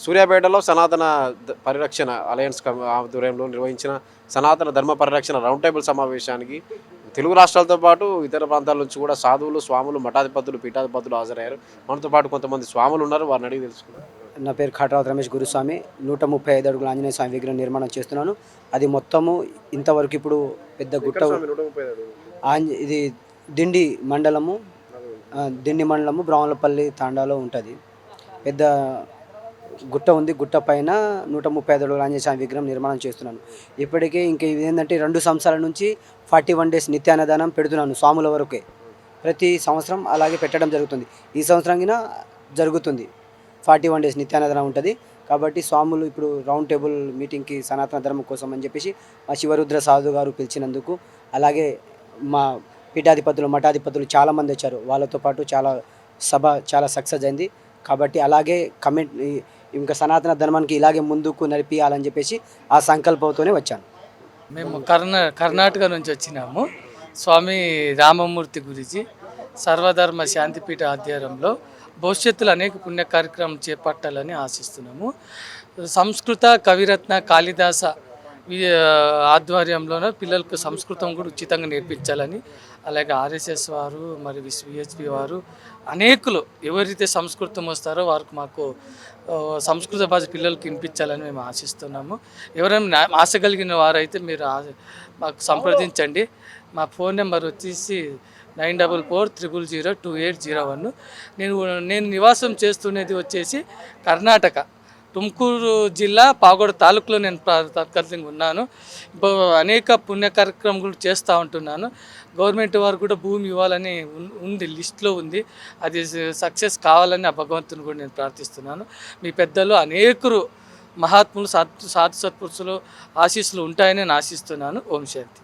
సూర్యాపేటలో సనాతన పరిరక్షణ అలయన్స్ ఆధ్వర్యంలో నిర్వహించిన సనాతన ధర్మ పరిరక్షణ రౌండ్ టేబుల్ సమావేశానికి తెలుగు రాష్ట్రాలతో పాటు ఇతర ప్రాంతాల నుంచి కూడా సాధువులు, స్వాములు, మఠాధిపతులు, పీఠాధిపతులు హాజరయ్యారు. మనతో పాటు కొంతమంది స్వాములు ఉన్నారు, వారిని అడిగి తెలుసుకున్నారు. నా పేరు ఖాట్రావత్ రమేష్ గురుస్వామి. 135 అడుగుల ఆంజనేయ స్వామి విగ్రహం నిర్మాణం చేస్తున్నాను. అది మొత్తము ఇంతవరకు ఇప్పుడు పెద్ద గుట్ట ఇది దిండి మండలము బ్రాహ్మణపల్లి తాండాలో ఉంటుంది. పెద్ద గుట్ట ఉంది. గుట్ట పైన 135 అడుగుల ఆంజనేయ స్వామి విగ్రహం నిర్మాణం చేస్తున్నాను. ఇప్పటికే ఇంకా ఇది ఏంటంటే 2 సంవత్సరాల నుంచి 41 డేస్ నిత్యాన్నదానం పెడుతున్నాను స్వాముల వరకే. ప్రతి సంవత్సరం అలాగే పెట్టడం జరుగుతుంది. ఈ సంవత్సరం కింద జరుగుతుంది. 41 డేస్ నిత్యాన్నదానం ఉంటుంది. కాబట్టి స్వాములు ఇప్పుడు రౌండ్ టేబుల్ మీటింగ్కి సనాతన ధర్మం కోసం అని చెప్పేసి మా శివరుద్ర సాధు గారు పిలిచినందుకు, అలాగే మా పీఠాధిపతులు, మఠాధిపతులు చాలామంది వచ్చారు. వాళ్ళతో పాటు చాలా సక్సెస్ అయింది. కాబట్టి అలాగే ఇంకా సనాతన ధర్మానికి ఇలాగే ముందుకు నడిపియాలని చెప్పేసి ఆ సంకల్పంతోనే వచ్చాను. మేము కర్ణాటక నుంచి వచ్చినాము. స్వామి రామమూర్తి గురించి సర్వధర్మ శాంతిపీఠ ఆధ్వర్యంలో భవిష్యత్తులో అనేక పుణ్య కార్యక్రమం చేపట్టాలని ఆశిస్తున్నాము. సంస్కృత కవిరత్న కాళిదాస ఆధ్వర్యంలోనే పిల్లలకు సంస్కృతం కూడా ఉచితంగా నేర్పించాలని, అలాగే ఆర్ఎస్ఎస్ వారు మరి విహెచ్పి వారు అనేకులు ఎవరైతే సంస్కృతం వస్తారో వారికి మాకు సంస్కృత భాష పిల్లలకు వినిపించాలని మేము ఆశిస్తున్నాము. ఎవరైనా ఆశ కలిగిన వారైతే మీరు మాకు సంప్రదించండి. మా ఫోన్ నెంబర్ వచ్చేసి 9440002801. నేను నివాసం చేస్తున్నది వచ్చేసి కర్ణాటక తుమ్కూరు జిల్లా పాగోడ తాలూకులో నేను తాత్కాలికంగా ఉన్నాను. అనేక పుణ్య కార్యక్రమాలు చేస్తూ ఉంటున్నాను. గవర్నమెంట్ వారు కూడా భూమి ఇవ్వాలని ఉంది, లిస్ట్లో ఉంది. అది సక్సెస్ కావాలని ఆ భగవంతుని కూడా నేను ప్రార్థిస్తున్నాను. మీ పెద్దలు అనేకులు మహాత్ములు సాధు సత్పురుషులు ఆశీస్సులు ఉంటాయని నేను ఆశిస్తున్నాను. ఓం శాంతి.